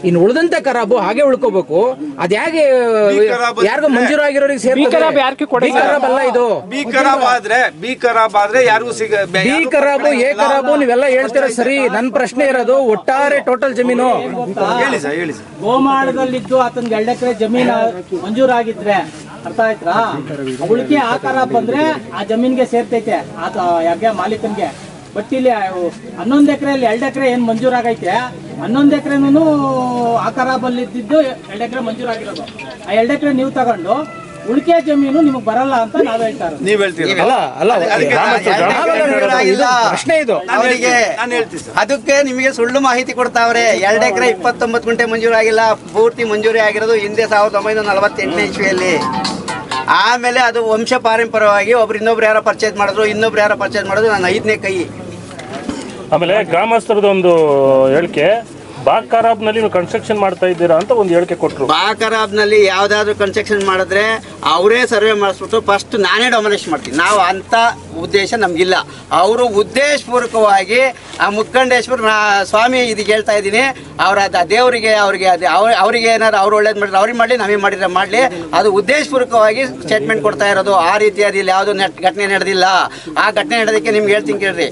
ಇನ್ನು ಉಳಿದಂತ ಖರಾಬು ಹಾಗೆ ಉಳ್ಕೋಬೇಕು. ಅದ್ ಹೇಗೆ ಯಾರಿಗೂ ಮಂಜೂರಾಗಿರೋರಿಗೆ ಸೇರಿ ಖರಾಬ್ ಅಲ್ಲ ಇದು. ಬಿ ಖರಾಬ್ ಆದ್ರೆ ಯಾರಿಗೂ ಬಿ ಖರಾಬು ಎ ಖರಾಬು ನೀವೆಲ್ಲ ಹೇಳ್ತೀರ ಸರಿ. ನನ್ನ ಪ್ರಶ್ನೆ ಇರೋದು ಒಟ್ಟಾರೆ ಟೋಟಲ್ ಜಮೀನು. ಹೇಳಿ ಸರ್. ಗೋಮಾಳದಲ್ಲಿದ್ದು ಆತನ್ಗೆ 2 ಎಕರೆ ಜಮೀನು ಮಂಜೂರಾಗಿದ್ರೆ ಅರ್ಥ ಆಯ್ತಾ, ಉಳಿಕೆ ಆ ಖರಾಬ್ ಬಂದ್ರೆ ಆ ಜಮೀನ್ಗೆ ಸೇರ್ತೈತೆ ಯಾಕೆ ಮಾಲೀಕನ್ಗೆ. ಬಟ್ ಇಲ್ಲಿ 11 ಎಕರೆಯಲ್ಲಿ 2 ಎಕರೆ ಏನ್ ಮಂಜೂರಾಗೈತೆ 11 ಎಕರೆನೂ ಆ ಖರಾಬಲ್ಲಿ ಇದ್ದಿದ್ದು 2 ಎಕರೆ ಮಂಜೂರಾಗಿರೋದು. ಆ 2 ಎಕರೆ ನೀವು ತಗೊಂಡು ಉಳಿಕೆ ಜಮೀನು ನಿಮಗೆ ಬರಲ್ಲ ಅಂತ ನಾವ್ ಹೇಳ್ತಾರೆ. ನೀವ್ ಹೇಳ್ತೀರ ಪ್ರಶ್ನೆ ಇದು. ಅದಕ್ಕೆ ನಿಮಗೆ ಸುಳ್ಳು ಮಾಹಿತಿ ಕೊಡ್ತಾವ್ರೆ. 2 ಎಕರೆ 29 ಗುಂಟೆ ಮಂಜೂರಾಗಿಲ್ಲ, ಪೂರ್ತಿ ಮಂಜೂರಿ ಆಗಿರೋದು ಹಿಂದೆ 1948ನೇ ಇಸ್ವಿಯಲ್ಲಿ. ಆಮೇಲೆ ಅದು ವಂಶ ಪಾರಂಪರ್ಯವಾಗಿ ಇನ್ನೊಬ್ರು ಯಾರೋ ಪರ್ಚೇಸ್ ಮಾಡಿದ್ರು, ನಾನು 5ನೇ ಕೈ. ಆಮೇಲೆ ಗ್ರಾಮಸ್ಥರದೊಂದು ಹೇಳಿಕೆ, ಬಾ ಖರಾಬ್ನಲ್ಲಿ ನೀವು ಕನ್ಸ್ಟ್ರಕ್ಷನ್ ಮಾಡ್ತಾ ಇದ್ದೀರಾ ಅಂತ ಒಂದು ಹೇಳಿಕೆ ಕೊಟ್ಟರು. ಬಾ ಖರಾಬ್ನಲ್ಲಿ ಯಾವ್ದಾದ್ರು ಕನ್ಸ್ಟ್ರಕ್ಷನ್ ಮಾಡಿದ್ರೆ ಅವರೇ ಸರ್ವೆ ಮಾಡಿಸ್ಬಿಟ್ಟು ಫಸ್ಟ್ ನಾನೇ ಡೊಮಿನೇಷನ್ ಮಾಡ್ತೀನಿ. ನಾವು ಅಂತ ಉದ್ದೇಶ ನಮಗಿಲ್ಲ. ಅವರು ಉದ್ದೇಶಪೂರ್ವಕವಾಗಿ ಆ ಮುಕ್ಕಂಡೇಶ್ವರ ಸ್ವಾಮಿ ಇದಕ್ಕೆ ಹೇಳ್ತಾ ಇದ್ದೀನಿ, ಅವರ ದೇವರಿಗೆ ಅವರಿಗೆ ಏನಾದ್ರು ಅವ್ರು ಒಳ್ಳೇದು ಮಾಡಿದ್ರೆ ಅವ್ರಿಗೆ ಮಾಡಲಿ, ನಮಗೆ ಮಾಡಿದ್ರೆ ಮಾಡಲಿ, ಅದು ಉದ್ದೇಶಪೂರ್ವಕವಾಗಿ ಸ್ಟೇಟ್ಮೆಂಟ್ ಕೊಡ್ತಾ ಇರೋದು. ಆ ರೀತಿಯಾದ ಇಲ್ಲಿ ಯಾವುದೋ ಘಟನೆ ನಡೆದಿಲ್ಲ. ಆ ಘಟನೆ ನಡೆದಕ್ಕೆ ನಿಮ್ಗೆ ಹೇಳ್ತೀನಿ ಕೇಳ್ರಿ.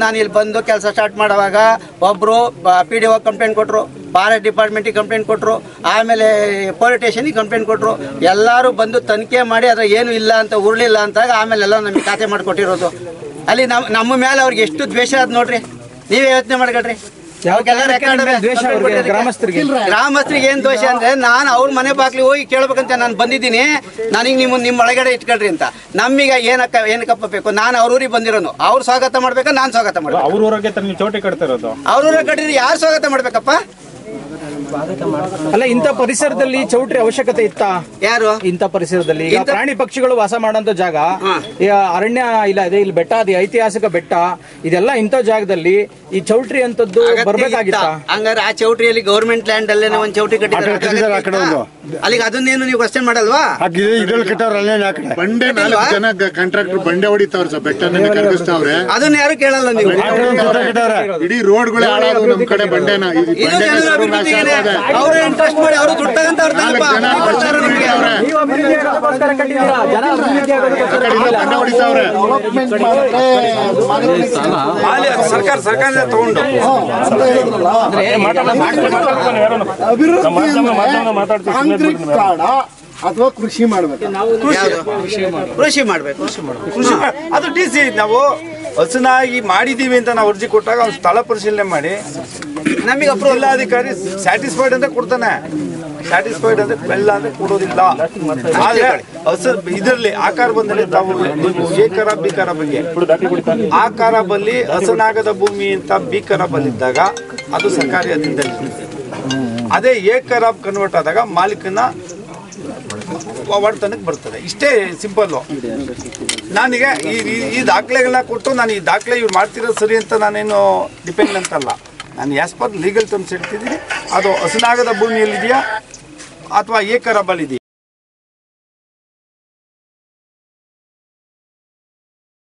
ನಾನು ಇಲ್ಲಿ ಬಂದು ಕೆಲಸ ಸ್ಟಾರ್ಟ್ ಮಾಡುವಾಗ ಒಬ್ಬರು PDO ಕಂಪ್ಲೇಂಟ್ ಕೊಟ್ಟರು, ಫಾರೆಸ್ಟ್ ಡಿಪಾರ್ಟ್ಮೆಂಟಿಗೆ ಕಂಪ್ಲೇಂಟ್ ಕೊಟ್ಟರು, ಆಮೇಲೆ ಪೊಲೀಸ್ ಸ್ಟೇಷನಿಗೆ ಕಂಪ್ಲೇಂಟ್ ಕೊಟ್ಟರು. ಎಲ್ಲರೂ ಬಂದು ತನಿಖೆ ಮಾಡಿ ಅದ್ರ ಏನು ಇಲ್ಲ ಅಂತ ಉರುಳಿಲ್ಲ ಅಂತಾಗ ಆಮೇಲೆ ಎಲ್ಲ ನಮಗೆ ಖಾತೆ ಮಾಡಿಕೊಟ್ಟಿರೋದು. ಅಲ್ಲಿ ನಮ್ಮ ಮೇಲೆ ಅವ್ರಿಗೆ ಎಷ್ಟು ದ್ವೇಷ ಅದ್ ನೋಡ್ರಿ, ನೀವೇ ಯೋಚನೆ ಮಾಡ್ಕೊಳ್ರಿ. ಗ್ರಾಮಸ್ಥರಿಗೆ ಏನ್ ದೋಷ ಅಂದ್ರೆ, ನಾನು ಅವ್ರ ಮನೆ ಬಾಗ್ಲಿ ಹೋಗಿ ಕೇಳ್ಬೇಕಂತ ನಾನು ಬಂದಿದ್ದೀನಿ, ನನಗೆ ನಿಮ್ಮ ಒಳಗಡೆ ಇಟ್ಕೊಳ್ರಿ ಅಂತ. ನಮಗೆ ಏನಕ್ಕಪ್ಪ ಬೇಕು? ನಾನು ಅವ್ರ ಊರಿಗೆ ಬಂದಿರೋನು, ಅವ್ರು ಸ್ವಾಗತ ಮಾಡ್ಬೇಕಾ ನಾನು ಸ್ವಾಗತ ಮಾಡ್ಬೇಕು? ಅವ್ರ ಊರಿಗೆ ಚೌಟಿ ಕಟ್ತಾ ಇರೋದು, ಅವ್ರ ಊರಿಗೆ ಕಟ್ಟಿದ್ರೆ ಯಾರು ಸ್ವಾಗತ ಮಾಡ್ಬೇಕಪ್ಪ? ಅಲ್ಲ, ಇಂಥ ಪರಿಸರದಲ್ಲಿ ಚೌಟ್ರಿ ಅವಶ್ಯಕತೆ ಇತ್ತಾ? ಯಾರು ಇಂಥ ಪರಿಸರದಲ್ಲಿ ಈಗ ಪ್ರಾಣಿ ಪಕ್ಷಿಗಳು ವಾಸ ಮಾಡೋಂಥ ಜಾಗ, ಅರಣ್ಯ ಇಲ್ಲ ಇದೆ, ಇಲ್ಲಿ ಬೆಟ್ಟ, ಅದು ಐತಿಹಾಸಿಕ ಬೆಟ್ಟ, ಇದೆಲ್ಲ ಇಂಥ ಜಾಗದಲ್ಲಿ ಈ ಚೌಟ್ರಿ ಅಂತದ್ದು ಬರ್ಬೇಕಾಗಿತ್ತ? ಹಂಗಾರೆ ಆ ಚೌಟ್ರಿಯಲ್ಲಿ ಗೌರ್ಮೆಂಟ್ ಲ್ಯಾಂಡ್ ಅಲ್ಲೇ ಒಂದು ಚೌಟ್ರಿ ಕಟ್ಟಿದ್ದಾರೆ, ಅಲ್ಲಿಗೆ ಅದನ್ನೇನು ನೀವು ಕ್ವಶನ್ ಮಾಡಲ್ವಾ? ಕಾಂಟ್ರಾಕ್ಟರ್ ಬಂಡೆ ಹೊಡಿತಾವ್ರ ಸರ್, ಬೆಟ್ಟನ ಕರಗಿಸ್ತಾವ್ರೆ, ಅದನ್ನ ಯಾರು ಕೇಳಲ್ಲ. ನೀವು ಇಡೀ ರೋಡ್ಗಳೇ ಹಾಳಾದವು ನಮ್ ಕಡೆ ಬಂಡೆನ. ಅವರು ಇಂಟ್ರೆಸ್ಟ್ ಮಾಡಿ ಅವರು ದುಡ್ಡು ತಗೊಂತವ್ರ ಸರ್ಕಾರ ತಗೊಂಡು ಅಥವಾ ಕೃಷಿ ಮಾಡ್ಬೇಕು, ಅದು DC ನಾವು ಹಸನಾಗಿ ಮಾಡಿದೀವಿ ಅಂತ ನಾವು ಅರ್ಜಿ ಕೊಟ್ಟಾಗ ಅವ್ನು ಸ್ಥಳ ಪರಿಶೀಲನೆ ಮಾಡಿ ನಮಗೆ ಜಿಲ್ಲಾಧಿಕಾರಿ ಸ್ಯಾಟಿಸ್ಫೈಡ್ ಅಂತ ಕೊಡ್ತಾನೆ. ಸ್ಯಾಟಿಸ್ಫೈಡ್ ಅಂದ್ರೆ ಬೆಲ್ಲ ಅಂದ್ರೆ ಕೊಡೋದಿಲ್ಲ. ಆದ್ರೆ ಇದರಲ್ಲಿ ಆಕಾರ ಬಂದಲ್ಲಿ ತಾವು ಎ ಖರಾಬ್ ಬಿ ಖರಾಬ್ ಬಗ್ಗೆ ಆ ಖರಾಬಲ್ಲಿ ಹಸನಾಗದ ಭೂಮಿ ಅಂತ ಬಿ ಖರಾಬಲ್ಲಿದ್ದಾಗ ಅದು ಸರ್ಕಾರಿ ಅಧೀನದಲ್ಲಿ. ಅದೇ ಎ ಖರಾಬ್ ಕನ್ವರ್ಟ್ ಆದಾಗ ಮಾಲೀಕನ ಒಡೆತನಕ್ಕೆ ಬರ್ತದೆ. ಇಷ್ಟೇ ಸಿಂಪಲ್ಲು. ನಾನೀಗ ಈ ದಾಖಲೆಗಳನ್ನ ಕೊಟ್ಟು ನಾನು ಈ ದಾಖಲೆ ಇವ್ರು ಮಾಡ್ತಿರೋದು ಸರಿ ಅಂತ ನಾನೇನು ಡಿಪೆಂಡ್ ಅಂತಲ್ಲ. ನಾನು ಆಸ್ ಪರ್ ಲೀಗಲ್ ಟರ್ಮ್ಸ್ ಹೇಳ್ತಿದ್ದೀನಿ. ಅದು ಹಸನಾಗದ ಭೂಮಿಯಲ್ಲಿದೆಯಾ ಅಥವಾ ಎ ಖರಾಬಲ್ಲಿದೆಯಾ?